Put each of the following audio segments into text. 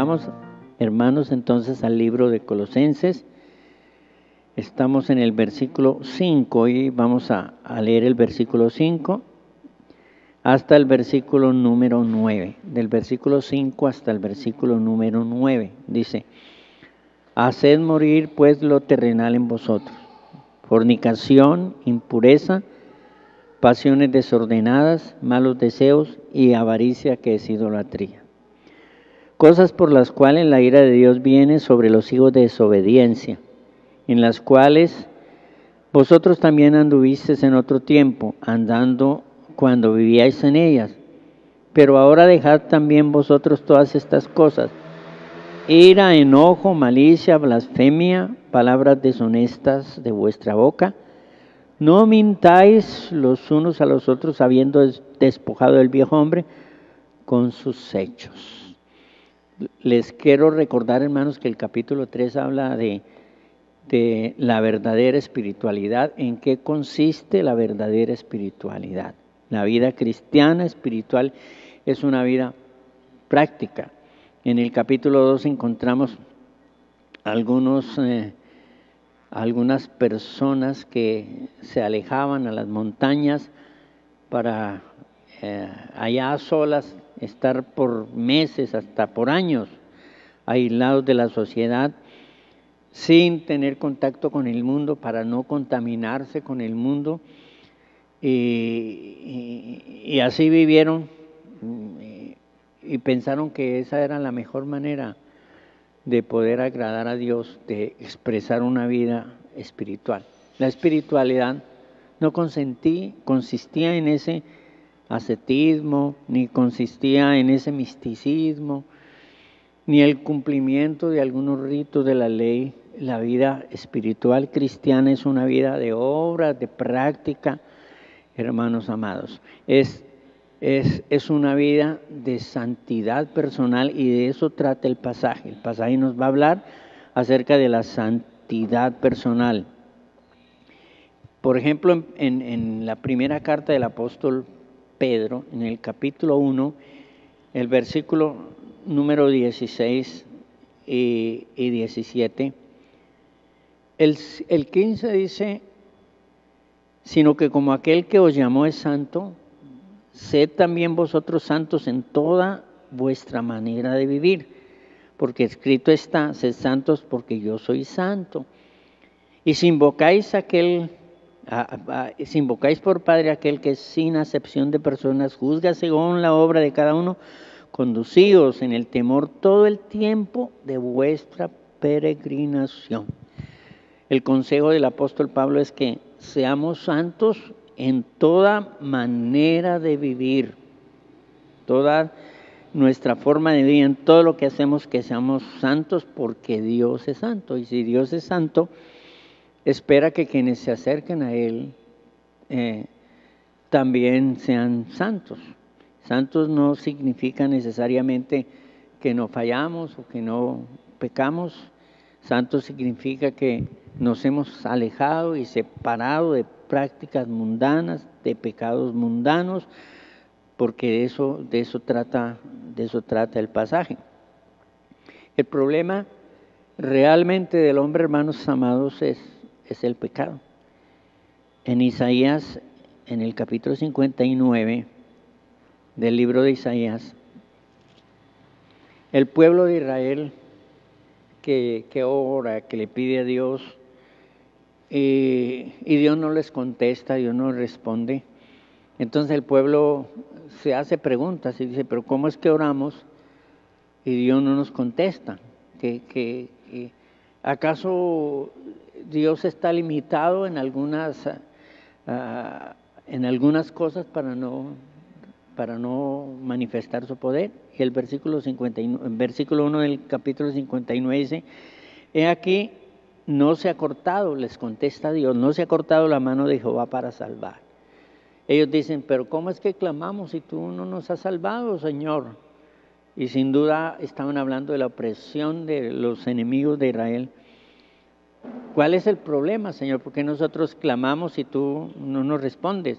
Vamos, hermanos, entonces al libro de Colosenses. Estamos en el versículo 5 y vamos a leer el versículo 5 hasta el versículo número 9. Del versículo 5 hasta el versículo número 9. Dice: haced morir pues lo terrenal en vosotros: fornicación, impureza, pasiones desordenadas, malos deseos y avaricia, que es idolatría. Cosas por las cuales la ira de Dios viene sobre los hijos de desobediencia, en las cuales vosotros también anduvisteis en otro tiempo, andando cuando vivíais en ellas. Pero ahora dejad también vosotros todas estas cosas: ira, enojo, malicia, blasfemia, palabras deshonestas de vuestra boca. No mintáis los unos a los otros, habiendo despojado del viejo hombre con sus hechos. Les quiero recordar, hermanos, que el capítulo 3 habla de la verdadera espiritualidad. ¿En qué consiste la verdadera espiritualidad? La vida cristiana espiritual es una vida práctica. En el capítulo 2 encontramos algunas personas que se alejaban a las montañas para allá a solas estar por meses, hasta por años, aislados de la sociedad, sin tener contacto con el mundo, para no contaminarse con el mundo, y así vivieron y pensaron que esa era la mejor manera de poder agradar a Dios, de expresar una vida espiritual. La espiritualidad no consistía en ese ascetismo, ni consistía en ese misticismo, ni el cumplimiento de algunos ritos de la ley. La vida espiritual cristiana es una vida de obras, de práctica, hermanos amados. Es una vida de santidad personal, y de eso trata el pasaje. El pasaje nos va a hablar acerca de la santidad personal. Por ejemplo, en la primera carta del apóstol Pedro, en el capítulo 1, el versículo número 16 y 17, el 15 dice: sino que como aquel que os llamó es santo, sed también vosotros santos en toda vuestra manera de vivir, porque escrito está: sed santos porque yo soy santo. Y si invocáis por Padre aquel que sin acepción de personas juzga según la obra de cada uno, conducíos en el temor todo el tiempo de vuestra peregrinación. El consejo del apóstol Pablo es que seamos santos en toda manera de vivir, toda nuestra forma de vivir, en todo lo que hacemos, que seamos santos, porque Dios es santo. Y si Dios es santo, espera que quienes se acerquen a Él también sean santos. Santos no significa necesariamente que no fallamos o que no pecamos. Santos significa que nos hemos alejado y separado de prácticas mundanas, de pecados mundanos, porque de eso trata el pasaje. El problema realmente del hombre, hermanos amados, es el pecado. En Isaías, en el capítulo 59 del libro de Isaías, el pueblo de Israel que ora, que le pide a Dios, y Dios no les contesta, Dios no responde. Entonces el pueblo se hace preguntas y dice: pero ¿cómo es que oramos y Dios no nos contesta? ¿Acaso Dios está limitado en algunas cosas para no manifestar su poder? Y el versículo 1 del capítulo 59 dice: he aquí, no se ha cortado, les contesta Dios, no se ha cortado la mano de Jehová para salvar. Ellos dicen: pero ¿cómo es que clamamos si tú no nos has salvado, Señor? Y sin duda estaban hablando de la opresión de los enemigos de Israel. ¿Cuál es el problema, Señor? ¿Por qué nosotros clamamos y tú no nos respondes?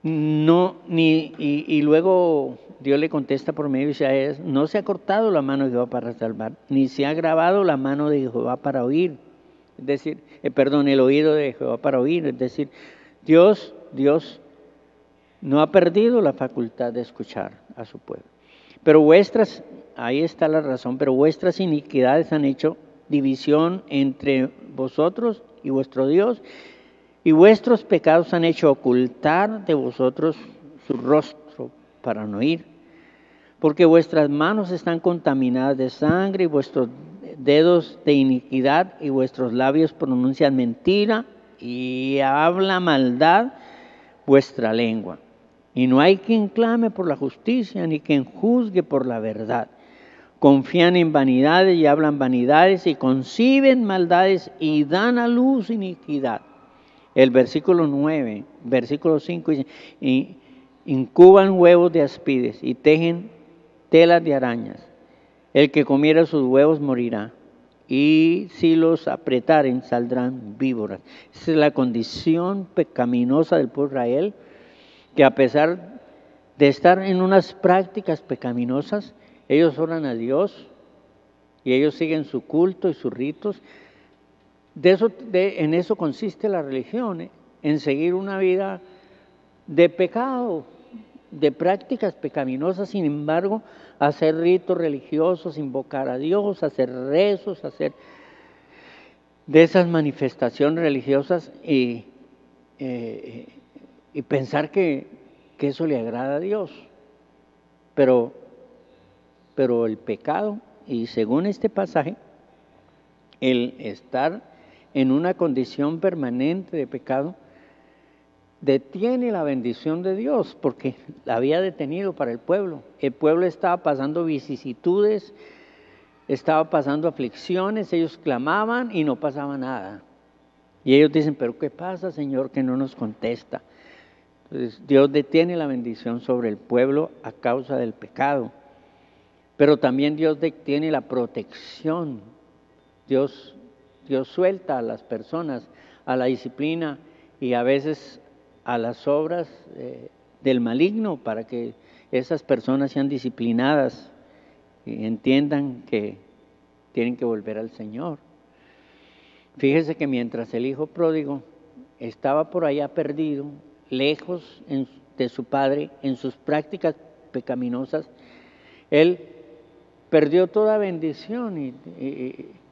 No, y luego Dios le contesta por medio de Isaías: no se ha cortado la mano de Jehová para salvar, ni se ha grabado la mano de Jehová para oír. Es decir, el oído de Jehová para oír. Es decir, Dios no ha perdido la facultad de escuchar a su pueblo. Pero ahí está la razón, pero vuestras iniquidades han hecho división entre vosotros y vuestro Dios, y vuestros pecados han hecho ocultar de vosotros su rostro para no oír. Porque vuestras manos están contaminadas de sangre, y vuestros dedos de iniquidad, y vuestros labios pronuncian mentira, y habla maldad vuestra lengua. Y no hay quien clame por la justicia, ni quien juzgue por la verdad. Confían en vanidades y hablan vanidades, y conciben maldades y dan a luz iniquidad. El versículo 5 dice: y incuban huevos de aspides y tejen telas de arañas. El que comiera sus huevos morirá, y si los apretaren saldrán víboras. Esa es la condición pecaminosa del pueblo de Israel, que a pesar de estar en unas prácticas pecaminosas, ellos oran a Dios y ellos siguen su culto y sus ritos. En eso consiste la religión, en seguir una vida de pecado, de prácticas pecaminosas. Sin embargo, hacer ritos religiosos, invocar a Dios, hacer rezos, hacer de esas manifestaciones religiosas y pensar que eso le agrada a Dios. Pero el pecado, y según este pasaje, el estar en una condición permanente de pecado detiene la bendición de Dios, porque la había detenido para el pueblo. El pueblo estaba pasando vicisitudes, estaba pasando aflicciones, ellos clamaban y no pasaba nada. Y ellos dicen: pero ¿qué pasa, Señor, que no nos contesta? Entonces Dios detiene la bendición sobre el pueblo a causa del pecado. Pero también Dios detiene la protección. Dios suelta a las personas a la disciplina y a veces a las obras del maligno, para que esas personas sean disciplinadas y entiendan que tienen que volver al Señor. Fíjese que mientras el hijo pródigo estaba por allá perdido, lejos de su padre, en sus prácticas pecaminosas, él perdió toda bendición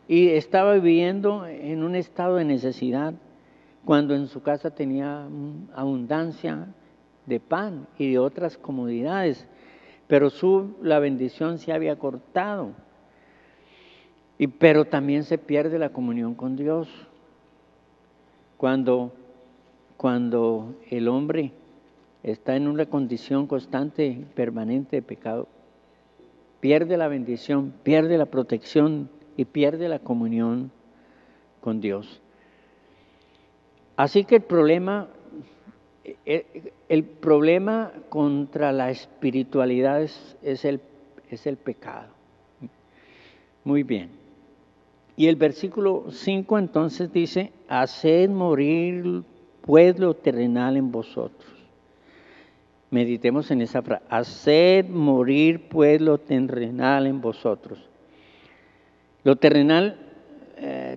y estaba viviendo en un estado de necesidad, cuando en su casa tenía abundancia de pan y de otras comodidades, pero la bendición se había cortado. Pero también se pierde la comunión con Dios. Cuando el hombre está en una condición constante y permanente de pecado, pierde la bendición, pierde la protección y pierde la comunión con Dios. Así que el problema contra la espiritualidad es el pecado. Muy bien. Y el versículo 5 entonces dice: haced morir pues lo terrenal en vosotros. Meditemos en esa frase: haced morir pues lo terrenal en vosotros. Lo terrenal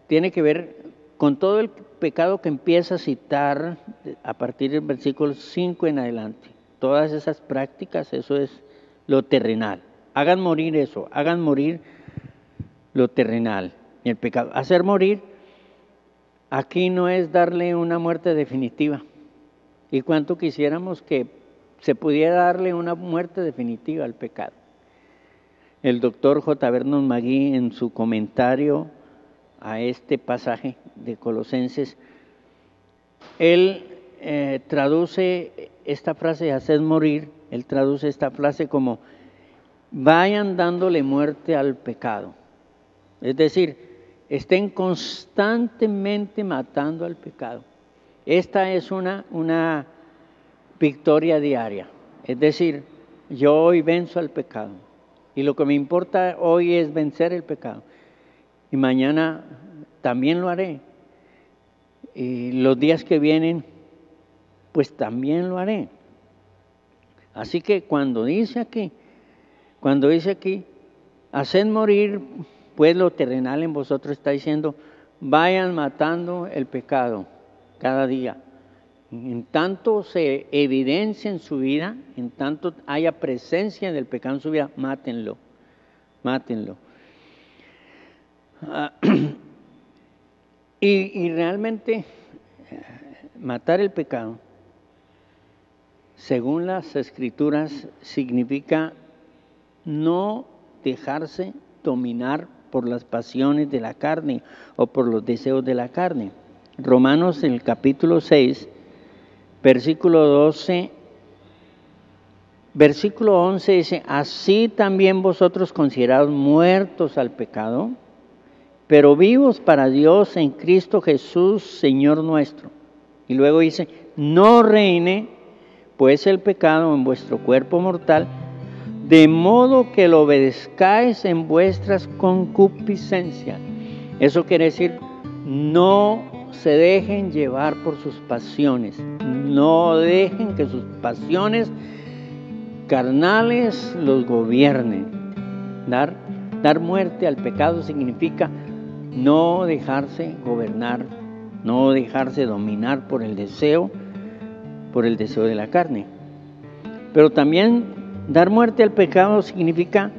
tiene que ver con todo el pecado que empieza a citar a partir del versículo 5 en adelante. Todas esas prácticas, eso es lo terrenal. Hagan morir eso, hagan morir lo terrenal. El pecado. Hacer morir aquí no es darle una muerte definitiva. Y cuánto quisiéramos que se pudiera darle una muerte definitiva al pecado. El doctor J. Vernon McGee, en su comentario a este pasaje de Colosenses, él traduce esta frase de hacer morir, él traduce esta frase como: vayan dándole muerte al pecado. Es decir, estén constantemente matando al pecado. Esta es una victoria diaria. Es decir, yo hoy venzo al pecado. Y lo que me importa hoy es vencer el pecado. Y mañana también lo haré. Y los días que vienen, pues también lo haré. Así que cuando dice aquí, haced morir pues lo terrenal en vosotros, está diciendo, vayan matando el pecado cada día. En tanto se evidencia en su vida, en tanto haya presencia del pecado en su vida, mátenlo. Y realmente matar el pecado, según las Escrituras, significa no dejarse dominar por las pasiones de la carne o por los deseos de la carne. Romanos, el capítulo 6, versículo 12, versículo 11 dice, así también vosotros considerados muertos al pecado, pero vivos para Dios en Cristo Jesús, Señor nuestro. Y luego dice, no reine pues el pecado en vuestro cuerpo mortal, de modo que lo obedezcáis en vuestras concupiscencias. Eso quiere decir, no se dejen llevar por sus pasiones, no dejen que sus pasiones carnales los gobiernen. Dar muerte al pecado significa no dejarse gobernar, no dejarse dominar por el deseo de la carne. Pero también dar muerte al pecado significa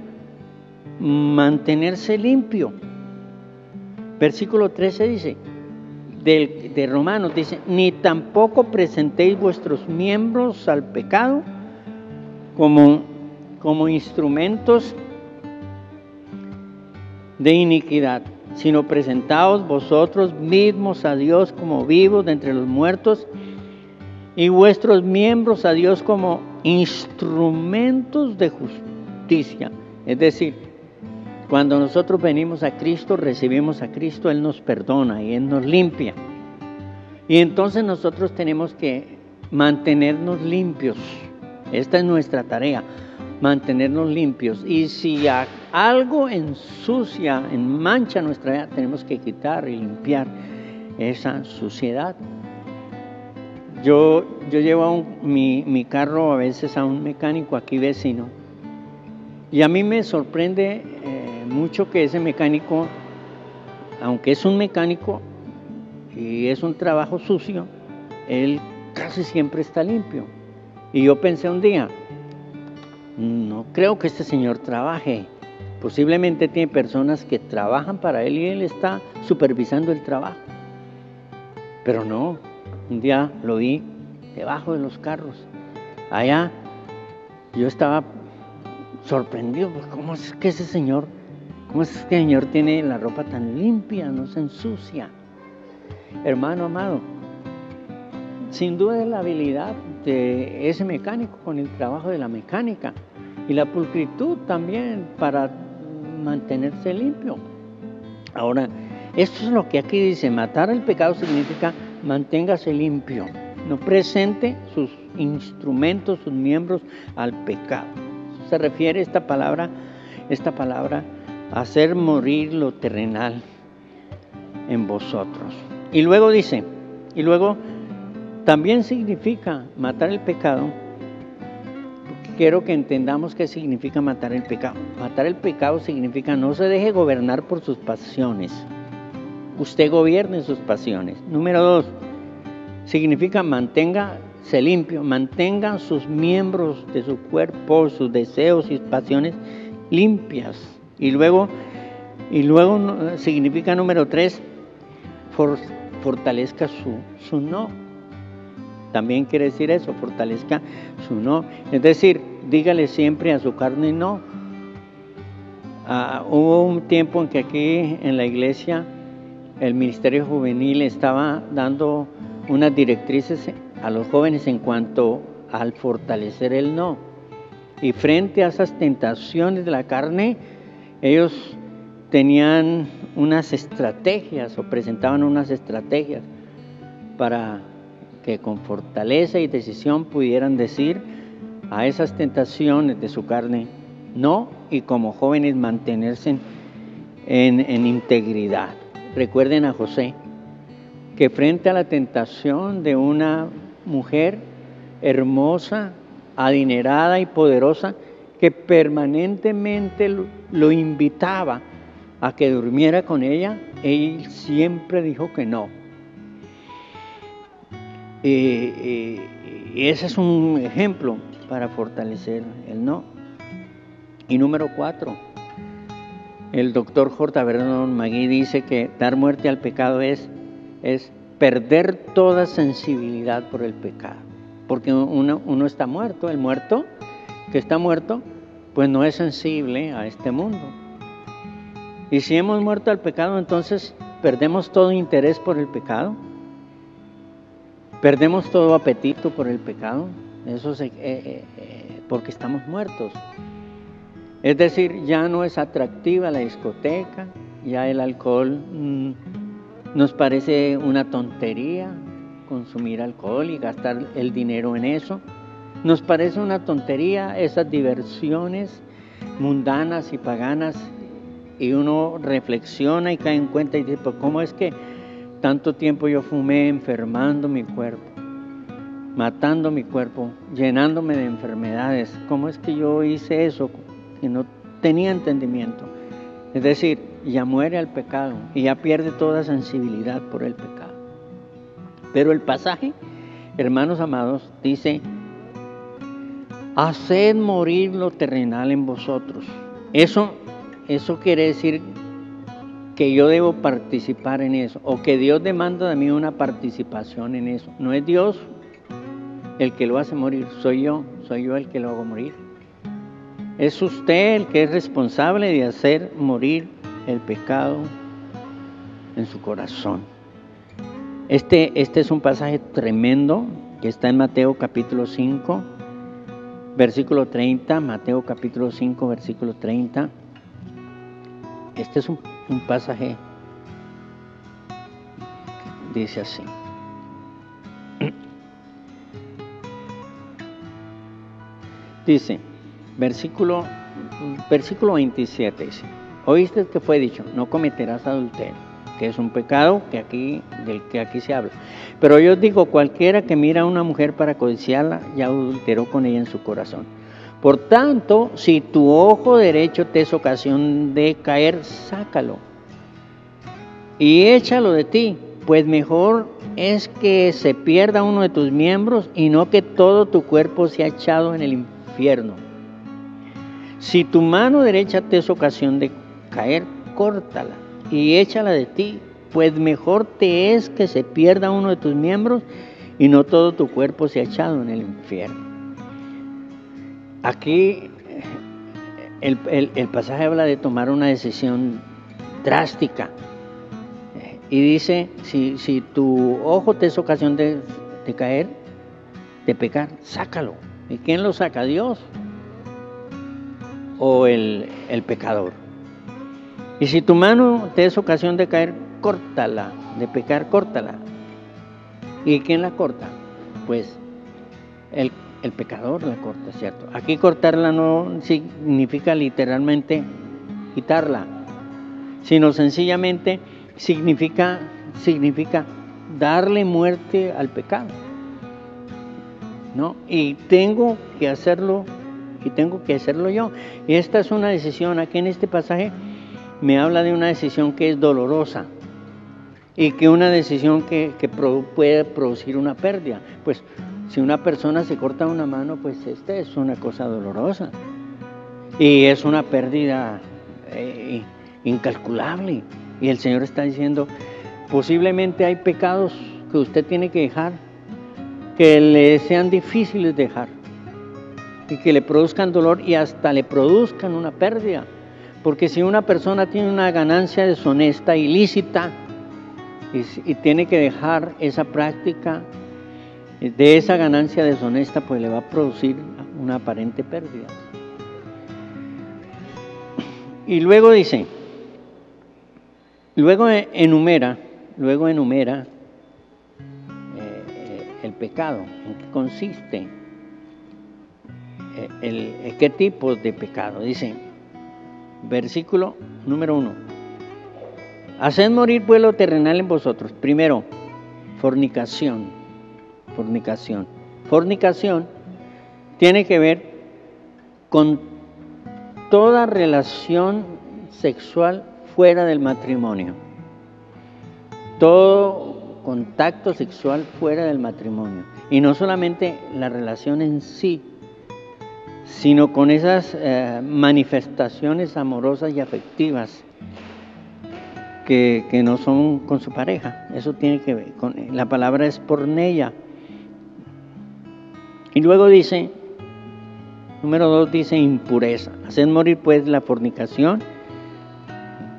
mantenerse limpio. Versículo 13 dice, de Romanos dice, ni tampoco presentéis vuestros miembros al pecado como instrumentos de iniquidad, sino presentaos vosotros mismos a Dios como vivos de entre los muertos y vuestros miembros a Dios como instrumentos de justicia. Es decir, cuando nosotros venimos a Cristo, recibimos a Cristo, Él nos perdona y Él nos limpia. Y entonces nosotros tenemos que mantenernos limpios. Esta es nuestra tarea, mantenernos limpios. Y si algo ensucia, mancha nuestra vida, tenemos que quitar y limpiar esa suciedad. Yo llevo mi carro a veces a un mecánico aquí vecino, y a mí me sorprende mucho que ese mecánico, aunque es un mecánico y es un trabajo sucio, él casi siempre está limpio. Y yo pensé un día, no creo que este señor trabaje, posiblemente tiene personas que trabajan para él y él está supervisando el trabajo, pero no. Un día lo vi debajo de los carros. Allá yo estaba sorprendido, pues ¿cómo es que ese señor tiene la ropa tan limpia, no se ensucia? Hermano amado, sin duda es la habilidad de ese mecánico con el trabajo de la mecánica y la pulcritud también para mantenerse limpio. Ahora, esto es lo que aquí dice, matar el pecado significa manténgase limpio, no presente sus instrumentos, sus miembros al pecado. Se refiere esta palabra a hacer morir lo terrenal en vosotros. Y luego dice, también significa matar el pecado. Quiero que entendamos qué significa matar el pecado. Matar el pecado significa no se deje gobernar por sus pasiones. Usted gobierne sus pasiones. Número 2, significa manténgase limpio, mantenga sus miembros de su cuerpo, sus deseos y pasiones limpias. Y luego significa número 3, fortalezca su no. También quiere decir eso, fortalezca su no. Es decir, dígale siempre a su carne no. Hubo un tiempo en que aquí en la iglesia el ministerio juvenil estaba dando unas directrices a los jóvenes en cuanto al fortalecer el no. Y frente a esas tentaciones de la carne, ellos tenían unas estrategias o presentaban unas estrategias para que con fortaleza y decisión pudieran decir a esas tentaciones de su carne no, y como jóvenes mantenerse en integridad. Recuerden a José, que frente a la tentación de una mujer hermosa, adinerada y poderosa que permanentemente lo invitaba a que durmiera con ella, él siempre dijo que no. Y ese es un ejemplo para fortalecer el no. Y número 4, el doctor J. Vernon McGee dice que dar muerte al pecado es perder toda sensibilidad por el pecado. Porque uno está muerto, el muerto que está muerto, pues no es sensible a este mundo. Y si hemos muerto al pecado, entonces perdemos todo interés por el pecado, perdemos todo apetito por el pecado, eso porque estamos muertos. Es decir, ya no es atractiva la discoteca, ya el alcohol nos parece una tontería consumir alcohol y gastar el dinero en eso. Nos parece una tontería esas diversiones mundanas y paganas, y uno reflexiona y cae en cuenta y dice, pues ¿cómo es que tanto tiempo yo fumé enfermando mi cuerpo, matando mi cuerpo, llenándome de enfermedades? ¿Cómo es que yo hice eso que no tenía entendimiento? Es decir, ya muere al pecado y ya pierde toda sensibilidad por el pecado. Pero el pasaje, hermanos amados, dice, haced morir lo terrenal en vosotros. Eso quiere decir que yo debo participar en eso, o que Dios demanda de mí una participación en eso. No es Dios el que lo hace morir, soy yo el que lo hago morir. Es usted el que es responsable de hacer morir el pecado en su corazón. Este es un pasaje tremendo que está en Mateo capítulo 5, versículo 30, Mateo capítulo 5, versículo 30. Este es un pasaje, dice así. Dice, versículo 27, dice, oíste que fue dicho, no cometerás adulterio, que es un pecado del que aquí se habla. Pero yo digo, cualquiera que mira a una mujer para codiciarla, ya adulteró con ella en su corazón. Por tanto, si tu ojo derecho te es ocasión de caer, sácalo y échalo de ti, pues mejor es que se pierda uno de tus miembros y no que todo tu cuerpo sea echado en el infierno. Si tu mano derecha te es ocasión de caer, córtala y échala de ti, pues mejor te es que se pierda uno de tus miembros y no todo tu cuerpo sea echado en el infierno. Aquí el pasaje habla de tomar una decisión drástica y dice, si tu ojo te es ocasión de caer, de pecar, sácalo. ¿Y quién lo saca? ¿Dios o el pecador? Y si tu mano te es ocasión de caer, córtala, de pecar, córtala. ¿Y quién la corta? Pues el pecador la corta, ¿cierto? Aquí cortarla no significa literalmente quitarla, sino sencillamente significa darle muerte al pecado, ¿no? Y tengo que hacerlo yo. Y esta es una decisión. Aquí en este pasaje me habla de una decisión que es dolorosa y que una decisión que puede producir una pérdida. Pues si una persona se corta una mano, pues esta es una cosa dolorosa y es una pérdida incalculable. Y el Señor está diciendo, posiblemente hay pecados que usted tiene que dejar, que le sean difíciles dejar y que le produzcan dolor y hasta le produzcan una pérdida. Porque si una persona tiene una ganancia deshonesta, ilícita, y tiene que dejar esa práctica, de esa ganancia deshonesta, pues le va a producir una aparente pérdida. Y luego dice, luego enumera el pecado, en qué consiste, qué tipo de pecado. Dice, versículo número 1, haced morir pues lo terrenal en vosotros. Primero, fornicación. Fornicación tiene que ver con toda relación sexual fuera del matrimonio. Todo contacto sexual fuera del matrimonio. Y no solamente la relación en sí, sino con esas manifestaciones amorosas y afectivas que no son con su pareja. Eso tiene que ver con, la palabra es porneia. Y luego dice, número 2 dice impureza. Haced morir pues la fornicación.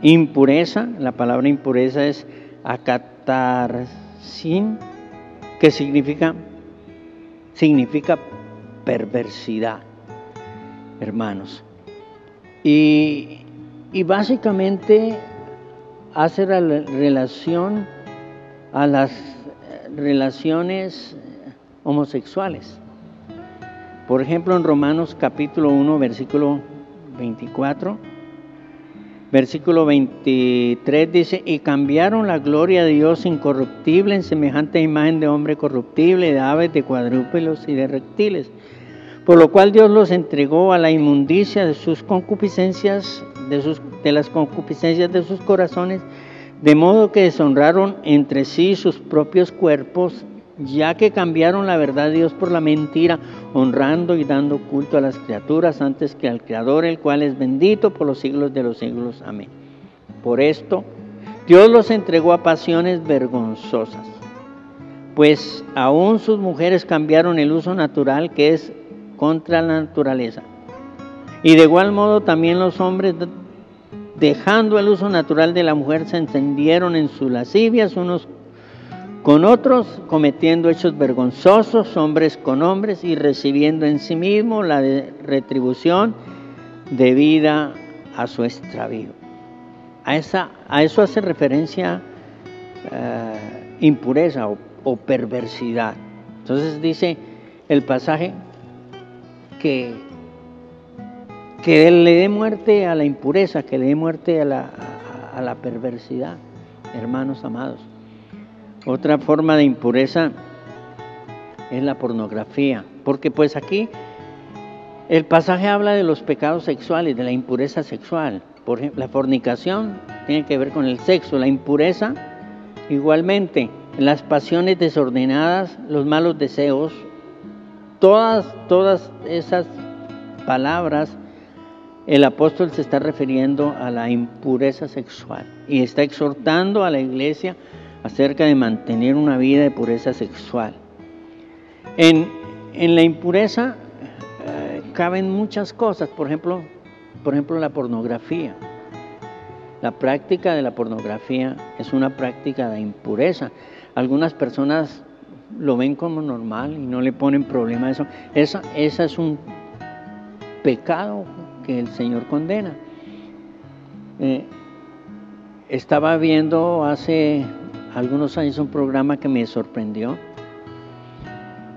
Impureza, la palabra impureza es akatarsin, que significa perversidad, hermanos. Y básicamente hace relación a las relaciones homosexuales. Por ejemplo, en Romanos capítulo 1, versículo 24, versículo 23 dice, y cambiaron la gloria de Dios incorruptible en semejante imagen de hombre corruptible, de aves, de cuadrúpedos y de reptiles. Por lo cual Dios los entregó a la inmundicia de sus concupiscencias, de las concupiscencias de sus corazones, de modo que deshonraron entre sí sus propios cuerpos, ya que cambiaron la verdad de Dios por la mentira, honrando y dando culto a las criaturas antes que al Creador, el cual es bendito por los siglos de los siglos. Amén. Por esto, Dios los entregó a pasiones vergonzosas, pues aún sus mujeres cambiaron el uso natural que es contra la naturaleza. Y de igual modo también los hombres, dejando el uso natural de la mujer, se encendieron en sus lascivias unos con otros, cometiendo hechos vergonzosos, hombres con hombres, y recibiendo en sí mismo la retribución debida a su extravío. A eso hace referencia impureza o perversidad. Entonces dice el pasaje que le dé muerte a la impureza, que le dé muerte a la perversidad, hermanos amados. Otra forma de impureza es la pornografía, porque pues aquí el pasaje habla de los pecados sexuales, de la impureza sexual. Por ejemplo, la fornicación tiene que ver con el sexo, la impureza igualmente, las pasiones desordenadas, los malos deseos, todas esas palabras, el apóstol se está refiriendo a la impureza sexual y está exhortando a la iglesia acerca de mantener una vida de pureza sexual. En la impureza caben muchas cosas, por ejemplo la pornografía. La práctica de la pornografía es una práctica de impureza. Algunas personas lo ven como normal y no le ponen problema a eso. Esa es un pecado que el Señor condena. Estaba viendo hace algunos años un programa que me sorprendió,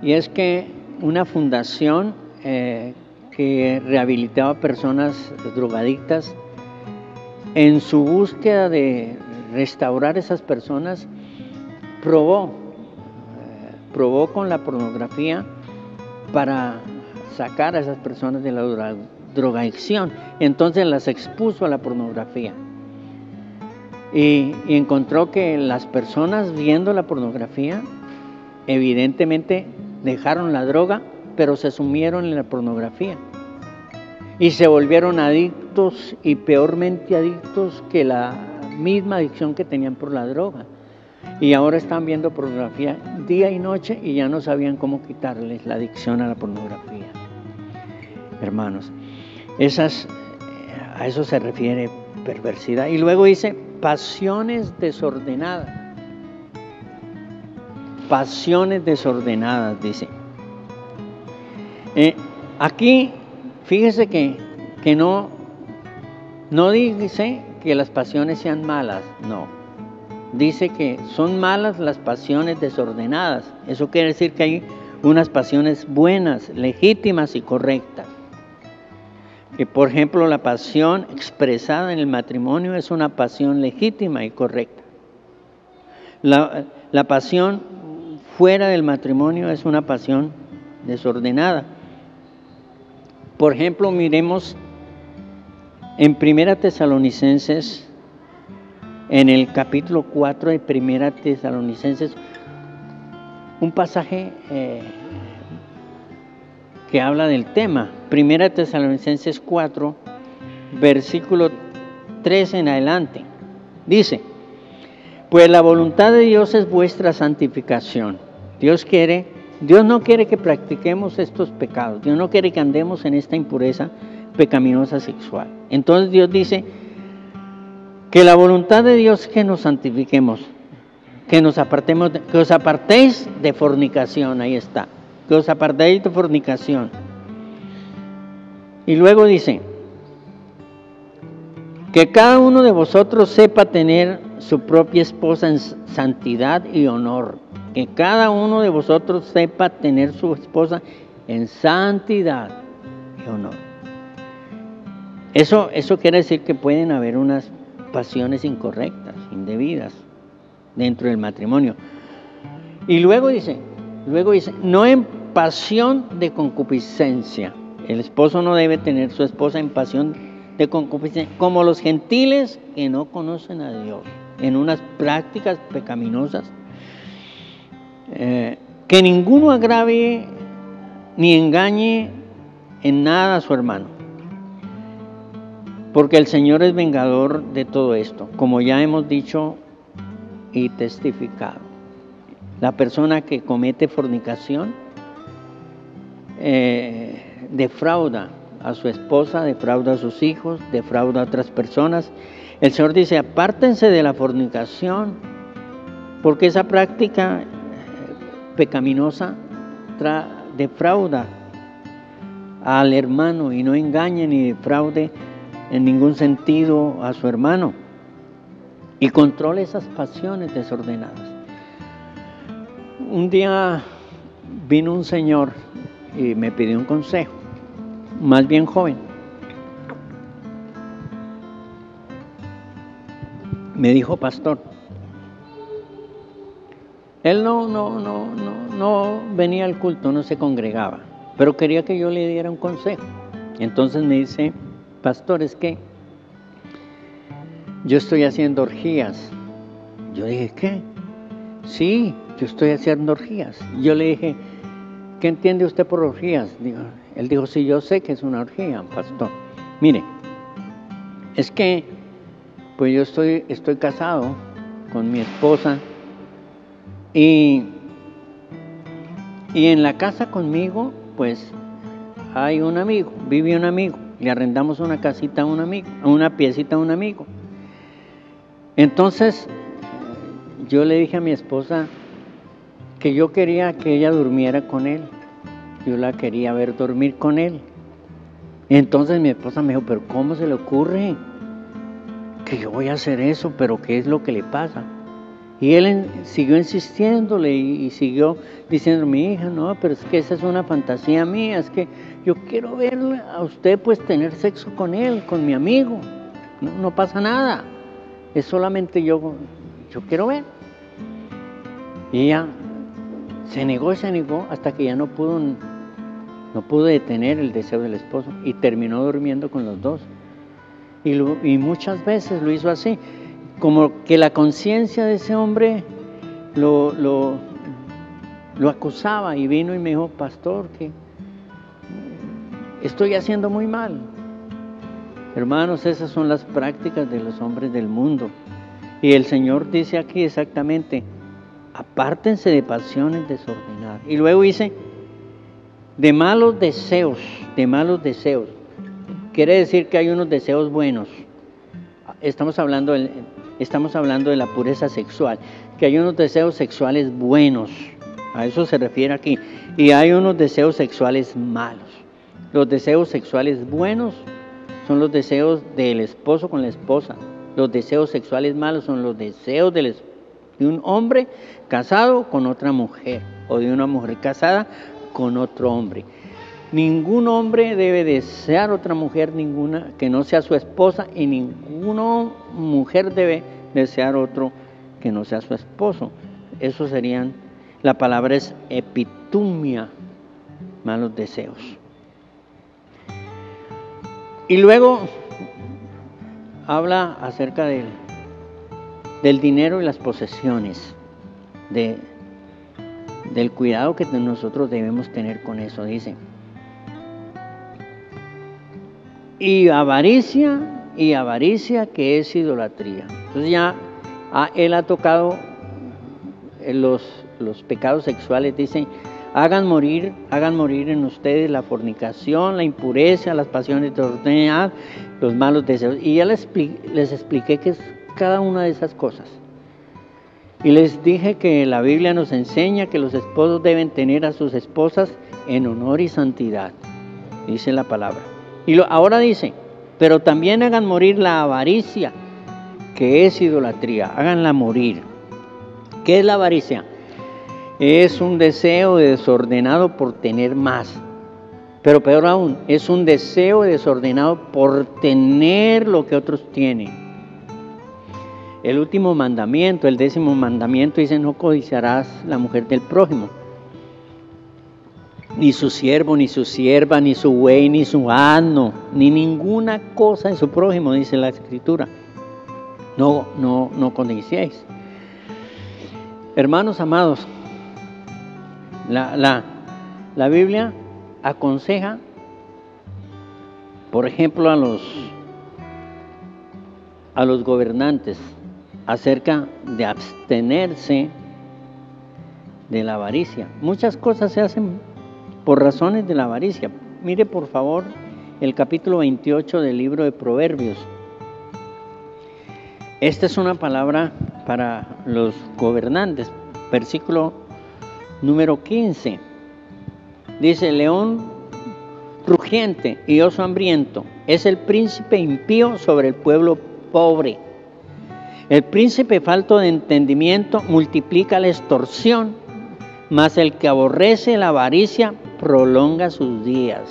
y es que una fundación que rehabilitaba personas drogadictas, en su búsqueda de restaurar esas personas, probó con la pornografía para sacar a esas personas de la drogadicción. Entonces las expuso a la pornografía. Y encontró que las personas viendo la pornografía, evidentemente dejaron la droga, pero se sumieron en la pornografía. Y se volvieron adictos, y peormente adictos que la misma adicción que tenían por la droga. Y ahora están viendo pornografía día y noche y ya no sabían cómo quitarles la adicción a la pornografía. Hermanos, a eso se refiere perversidad. Y luego dice pasiones desordenadas. Pasiones desordenadas, dice. Aquí, fíjese que no dice que las pasiones sean malas, no. Dice que son malas las pasiones desordenadas. Eso quiere decir que hay unas pasiones buenas, legítimas y correctas. Que por ejemplo la pasión expresada en el matrimonio es una pasión legítima y correcta. La pasión fuera del matrimonio es una pasión desordenada. Por ejemplo, miremos en Primera Tesalonicenses, en el capítulo 4 de Primera Tesalonicenses, un pasaje que habla del tema. Primera Tesalonicenses 4, versículo 3 en adelante. Dice: pues la voluntad de Dios es vuestra santificación. Dios no quiere que practiquemos estos pecados. Dios no quiere que andemos en esta impureza pecaminosa sexual. Entonces Dios dice que la voluntad de Dios es que nos santifiquemos, que nos apartemos, que os apartéis de fornicación. Ahí está, que os apartéis de fornicación. Y luego dice que cada uno de vosotros sepa tener su propia esposa en santidad y honor. Que cada uno de vosotros sepa tener su esposa en santidad y honor. Eso quiere decir que pueden haber unas pasiones incorrectas, indebidas, dentro del matrimonio. Y luego dice, no en pasión de concupiscencia. El esposo no debe tener su esposa en pasión de concupiscencia, como los gentiles que no conocen a Dios, en unas prácticas pecaminosas. Que ninguno agrave ni engañe en nada a su hermano, porque el Señor es vengador de todo esto, como ya hemos dicho y testificado. La persona que comete fornicación defrauda a su esposa, defrauda a sus hijos, defrauda a otras personas. El Señor dice: apártense de la fornicación, porque esa práctica pecaminosa defrauda al hermano, y no engañe ni defraude en ningún sentido a su hermano, y controle esas pasiones desordenadas. Un día vino un señor y me pidió un consejo, más bien joven. Me dijo: pastor, él no venía al culto, no se congregaba, pero quería que yo le diera un consejo. Entonces me dice: pastor, es que yo estoy haciendo orgías. Yo dije: ¿qué? Sí, yo estoy haciendo orgías. Yo le dije: ¿qué entiende usted por orgías? Él dijo: sí, yo sé que es una orgía, pastor. Mire, es que pues yo estoy casado con mi esposa, y en la casa conmigo pues hay un amigo, vive un amigo, le arrendamos una casita a un amigo, una piecita a un amigo. Entonces yo le dije a mi esposa que yo quería que ella durmiera con él, yo la quería ver dormir con él. Entonces mi esposa me dijo: pero ¿cómo se le ocurre que yo voy a hacer eso? ¿Pero qué es lo que le pasa? Y él siguió insistiéndole y siguió diciendo: mi hija, no, pero es que esa es una fantasía mía, es que yo quiero verle a usted pues tener sexo con él, con mi amigo, no pasa nada, es solamente yo quiero ver. Y ella se negó hasta que ya no pudo detener el deseo del esposo, y terminó durmiendo con los dos. Y muchas veces lo hizo así, como que la conciencia de ese hombre lo acusaba, y vino y me dijo: pastor, que estoy haciendo muy mal. Hermanos, esas son las prácticas de los hombres del mundo. Y el Señor dice aquí exactamente: apártense de pasiones desordenadas. Y luego dice: de malos deseos. Quiere decir que hay unos deseos buenos. Estamos hablando de la pureza sexual, que hay unos deseos sexuales buenos, a eso se refiere aquí, y hay unos deseos sexuales malos. Los deseos sexuales buenos son los deseos del esposo con la esposa. Los deseos sexuales malos son los deseos de un hombre casado con otra mujer, o de una mujer casada con otro hombre. Ningún hombre debe desear otra mujer, ninguna que no sea su esposa, y ninguna mujer debe desear otro que no sea su esposo. Eso serían, la palabra es epitumia, malos deseos. Y luego habla acerca del dinero y las posesiones, del cuidado que nosotros debemos tener con eso. Dice, y avaricia que es idolatría. Entonces ya él ha tocado los pecados sexuales. Dice, hagan morir en ustedes la fornicación, la impureza, las pasiones desordenadas, los malos deseos. Y ya les expliqué qué es cada una de esas cosas. Y les dije que la Biblia nos enseña que los esposos deben tener a sus esposas en honor y santidad, dice la palabra. Y ahora dice, pero también hagan morir la avaricia, que es idolatría. Háganla morir. ¿Qué es la avaricia? Es un deseo desordenado por tener más. Pero peor aún, es un deseo desordenado por tener lo que otros tienen. El último mandamiento, el 10º mandamiento, dice, no codiciarás la mujer del prójimo. Ni su siervo, ni su sierva, ni su buey, ni su asno, ni ninguna cosa de su prójimo, dice la Escritura. No codiciéis. Hermanos amados, la Biblia aconseja, por ejemplo, a los gobernantes acerca de abstenerse de la avaricia. Muchas cosas se hacen por razones de la avaricia. Mire por favor el capítulo 28 del libro de Proverbios. Esta es una palabra para los gobernantes. Versículo número 15. Dice, león rugiente y oso hambriento es el príncipe impío sobre el pueblo pobre. El príncipe falto de entendimiento multiplica la extorsión, mas el que aborrece la avaricia prolonga sus días.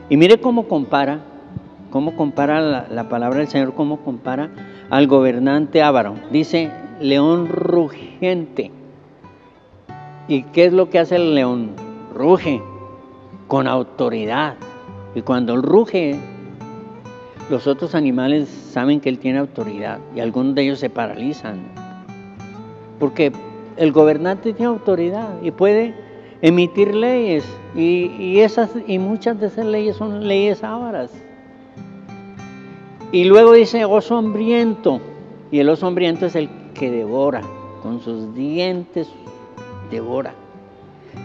Y mire cómo compara la palabra del Señor, cómo compara al gobernante avaro. Dice, león rugiente. ¿Y qué es lo que hace el león? Ruge con autoridad. Y cuando él ruge, los otros animales saben que él tiene autoridad y algunos de ellos se paralizan. Porque el gobernante tiene autoridad y puede emitir leyes y muchas de esas leyes son leyes ávaras. Y luego dice oso hambriento, y el oso hambriento es el que devora, con sus dientes devora.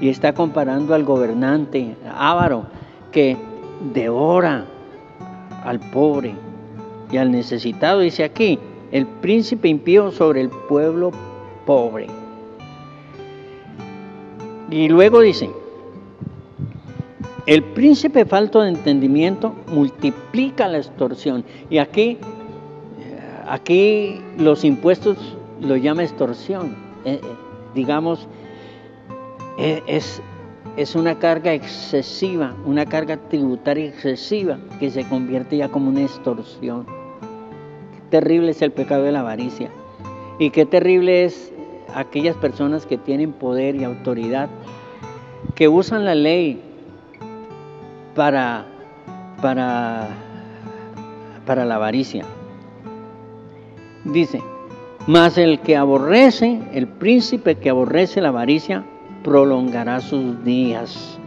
Y está comparando al gobernante avaro que devora al pobre y al necesitado. Dice aquí, el príncipe impío sobre el pueblo pobre. Y luego dice, el príncipe falto de entendimiento multiplica la extorsión. Y aquí los impuestos lo llama extorsión. Digamos, es una carga excesiva, una carga tributaria excesiva que se convierte ya como una extorsión. Qué terrible es el pecado de la avaricia. Y qué terrible es aquellas personas que tienen poder y autoridad, que usan la ley para la avaricia. Dice, mas el príncipe que aborrece la avaricia, prolongará sus días.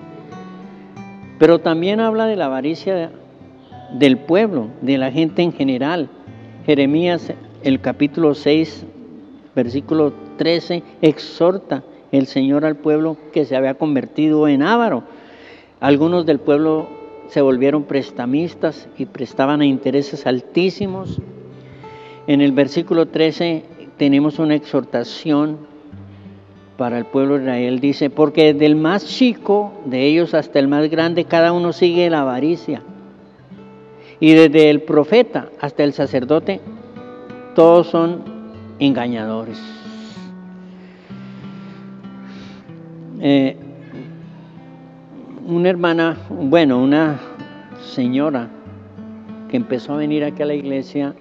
Pero también habla de la avaricia del pueblo, de la gente en general. Jeremías, el capítulo 6, versículo 13, exhorta el Señor al pueblo que se había convertido en avaro. Algunos del pueblo se volvieron prestamistas y prestaban a intereses altísimos. En el versículo 13 tenemos una exhortación para el pueblo de Israel. Dice, porque desde el más chico de ellos hasta el más grande, cada uno sigue la avaricia. Y desde el profeta hasta el sacerdote, todos son engañadores. Una señora que empezó a venir aquí a la iglesia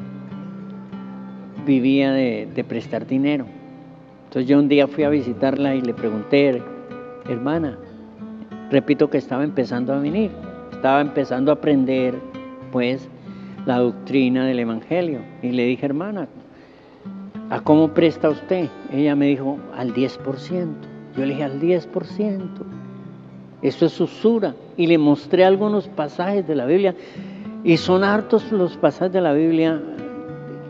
vivía de prestar dinero. Entonces yo un día fui a visitarla y le pregunté, hermana, repito que estaba empezando a venir, estaba empezando a aprender pues la doctrina del Evangelio. Y le dije, hermana, ¿a cómo presta usted? Ella me dijo, al 10%. Yo le dije, al 10%. Eso es usura. Y le mostré algunos pasajes de la Biblia. Y son hartos los pasajes de la Biblia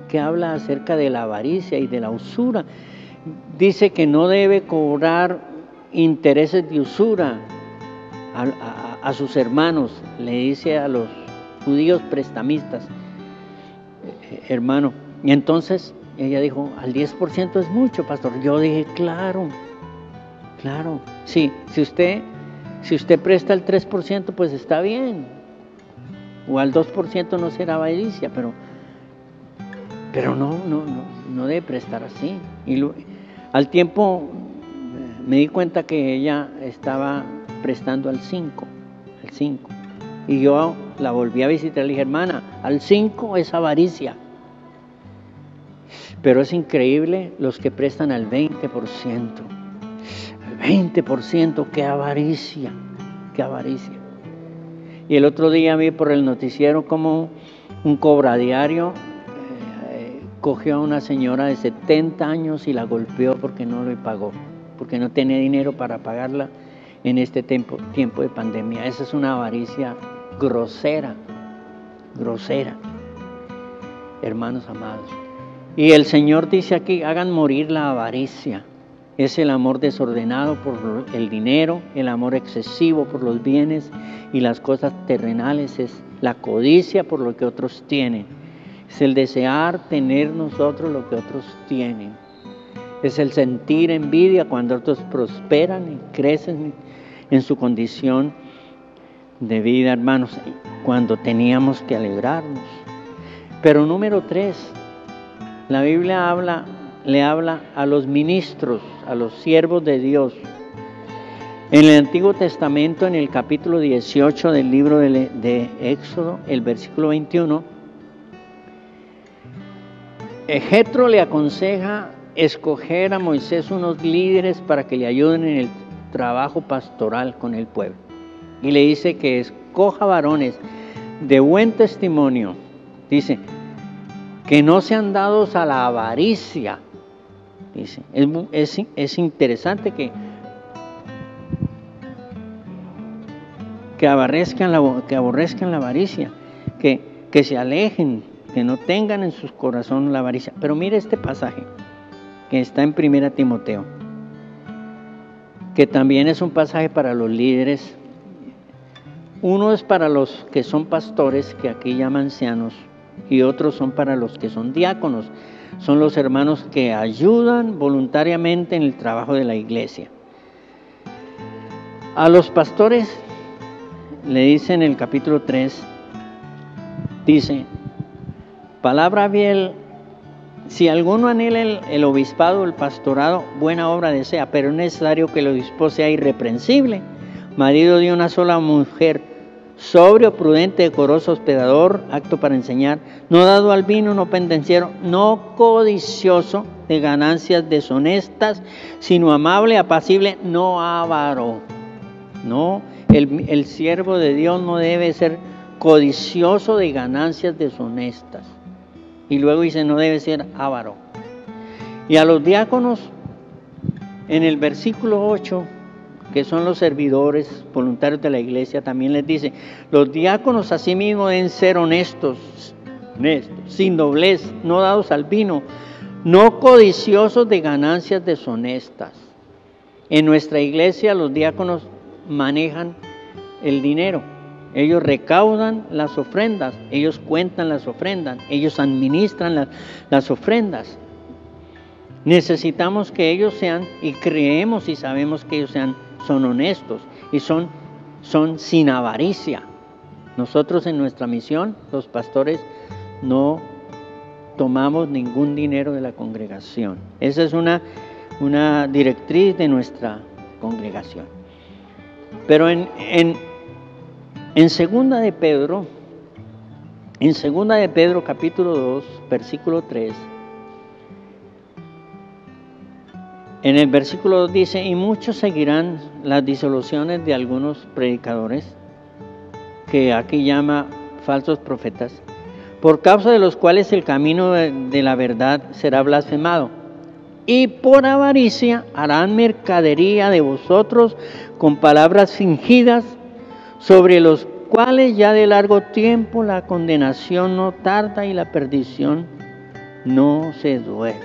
que habla acerca de la avaricia y de la usura. Dice que no debe cobrar intereses de usura a sus hermanos. Le dice a los judíos prestamistas, hermano. Y entonces ella dijo, al 10% es mucho, pastor. Yo dije, claro. Sí, si usted presta el 3%, pues está bien. O al 2% no será avaricia, pero no debe prestar así. Y al tiempo me di cuenta que ella estaba prestando al 5. Y yo la volví a visitar, le dije, hermana, al 5 es avaricia. Pero es increíble los que prestan al 20%. Al 20%, qué avaricia. Y el otro día vi por el noticiero como un cobradiario cogió a una señora de 70 años y la golpeó porque no le pagó, porque no tenía dinero para pagarla en este tiempo de pandemia. Esa es una avaricia grosera, hermanos amados. Y el Señor dice aquí, hagan morir la avaricia. Es el amor desordenado por el dinero, el amor excesivo por los bienes y las cosas terrenales, es la codicia por lo que otros tienen. Es el desear tener nosotros lo que otros tienen. Es el sentir envidia cuando otros prosperan y crecen en su condición de vida, hermanos, cuando teníamos que alegrarnos. Pero número 3, la Biblia le habla a los ministros, a los siervos de Dios. En el Antiguo Testamento, en el capítulo 18 del libro de Éxodo, el versículo 21, Jetro le aconseja escoger a Moisés unos líderes para que le ayuden en el trabajo pastoral con el pueblo. Y le dice que escoja varones de buen testimonio. Dice, que no sean dados a la avaricia. Dice, es interesante que aborrezcan la avaricia, que se alejen, que no tengan en sus corazones la avaricia. Pero mire este pasaje que está en 1 Timoteo, que también es un pasaje para los líderes. Uno es para los que son pastores, que aquí llaman ancianos, y otros son para los que son diáconos. Son los hermanos que ayudan voluntariamente en el trabajo de la iglesia. A los pastores le dice en el capítulo 3, dice, palabra fiel, si alguno anhela el obispado o el pastorado, buena obra desea, pero es necesario que el obispo sea irreprensible, marido de una sola mujer, sobrio, prudente, decoroso, hospedador, apto para enseñar, no dado al vino, no pendenciero, no codicioso de ganancias deshonestas, sino amable, apacible, no avaro. No, el siervo de Dios no debe ser codicioso de ganancias deshonestas. Y luego dice, no debe ser avaro. Y a los diáconos, en el versículo 8, que son los servidores voluntarios de la iglesia, también les dice, los diáconos asimismo deben ser honestos, sin doblez, no dados al vino, no codiciosos de ganancias deshonestas. En nuestra iglesia los diáconos manejan el dinero, ellos recaudan las ofrendas, ellos cuentan las ofrendas, ellos administran las ofrendas. Necesitamos que ellos sean, y creemos y sabemos que ellos son honestos y son sin avaricia. Nosotros en nuestra misión, los pastores, no tomamos ningún dinero de la congregación. Esa es una directriz de nuestra congregación. Pero en segunda de Pedro capítulo 2, versículo 3, en el versículo 2 dice, y muchos seguirán las disoluciones de algunos predicadores, que aquí llama falsos profetas, por causa de los cuales el camino de la verdad será blasfemado. Y por avaricia harán mercadería de vosotros con palabras fingidas, sobre los cuales ya de largo tiempo la condenación no tarda y la perdición no se duerme.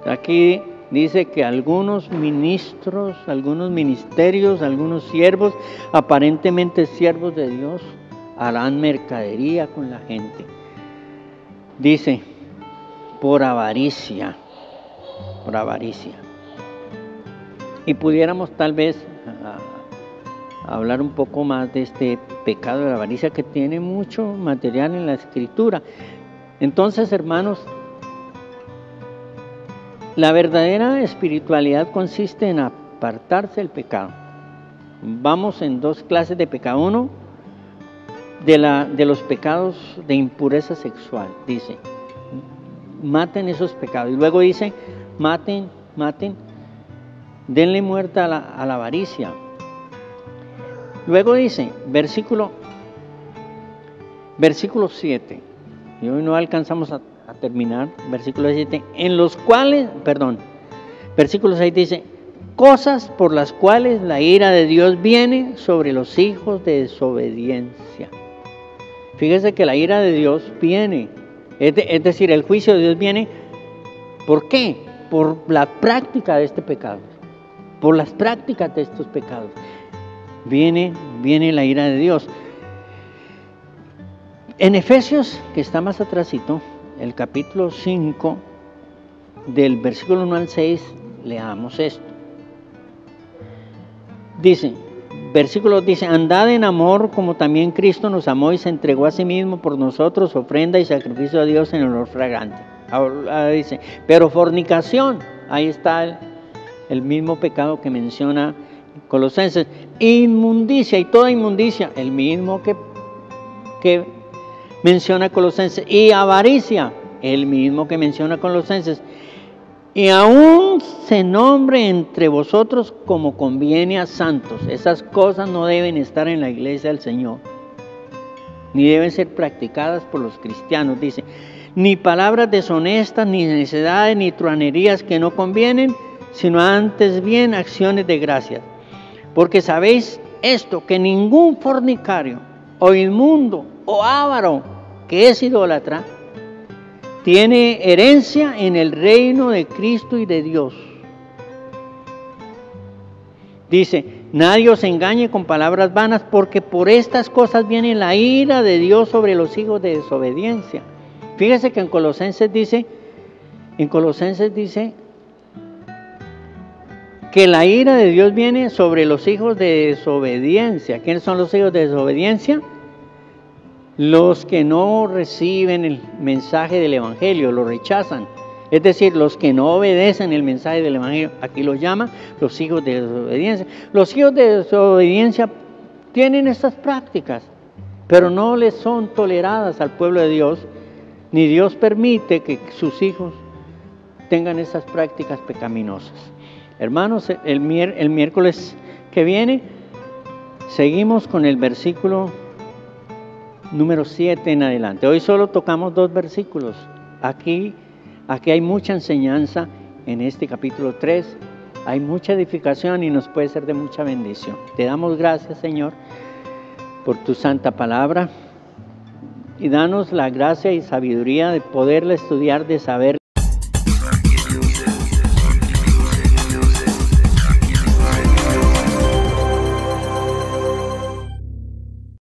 Aquí dice que algunos ministros, algunos ministerios, algunos siervos, aparentemente siervos de Dios, harán mercadería con la gente. Dice, por avaricia. Por avaricia. Y pudiéramos tal vez hablar un poco más de este pecado de la avaricia, que tiene mucho material en la Escritura. Entonces, hermanos, la verdadera espiritualidad consiste en apartarse del pecado. Vamos en dos clases de pecado. Uno, de los pecados de impureza sexual. Dice, maten esos pecados. Y luego dice, maten, denle muerte a la avaricia. Luego dice, versículo 7, y hoy no alcanzamos a terminar, versículo 7, versículo 6 dice, cosas por las cuales la ira de Dios viene sobre los hijos de desobediencia. Fíjese que la ira de Dios viene, es decir, el juicio de Dios viene, ¿por qué? Por la práctica de este pecado, por las prácticas de estos pecados. Viene la ira de Dios. En Efesios, que está más atrásito, el capítulo 5, del versículo 1 al 6, leamos esto. Dice, andad en amor como también Cristo nos amó y se entregó a sí mismo por nosotros, ofrenda y sacrificio a Dios en olor fragante. Ahora dice, pero fornicación, ahí está el mismo pecado que menciona Colosenses, inmundicia y toda inmundicia, el mismo que menciona Colosenses, y avaricia, el mismo que menciona Colosenses, y aún se nombre entre vosotros como conviene a santos. Esas cosas no deben estar en la iglesia del Señor, ni deben ser practicadas por los cristianos. Dice, ni palabras deshonestas, ni necedades, ni truanerías que no convienen, sino antes bien acciones de gracias. Porque sabéis esto, que ningún fornicario, o inmundo, o avaro, que es idólatra, tiene herencia en el reino de Cristo y de Dios. Dice, nadie os engañe con palabras vanas, porque por estas cosas viene la ira de Dios sobre los hijos de desobediencia. Fíjese que en Colosenses dice que la ira de Dios viene sobre los hijos de desobediencia. ¿Quiénes son los hijos de desobediencia? Los que no reciben el mensaje del Evangelio, lo rechazan. Es decir, los que no obedecen el mensaje del Evangelio, aquí los llama los hijos de desobediencia. Los hijos de desobediencia tienen estas prácticas, pero no les son toleradas al pueblo de Dios, ni Dios permite que sus hijos tengan esas prácticas pecaminosas. Hermanos, el miércoles que viene seguimos con el versículo número 7 en adelante. Hoy solo tocamos 2 versículos. Aquí hay mucha enseñanza en este capítulo 3. Hay mucha edificación y nos puede ser de mucha bendición. Te damos gracias, Señor, por tu santa palabra. Y danos la gracia y sabiduría de poderla estudiar, de saber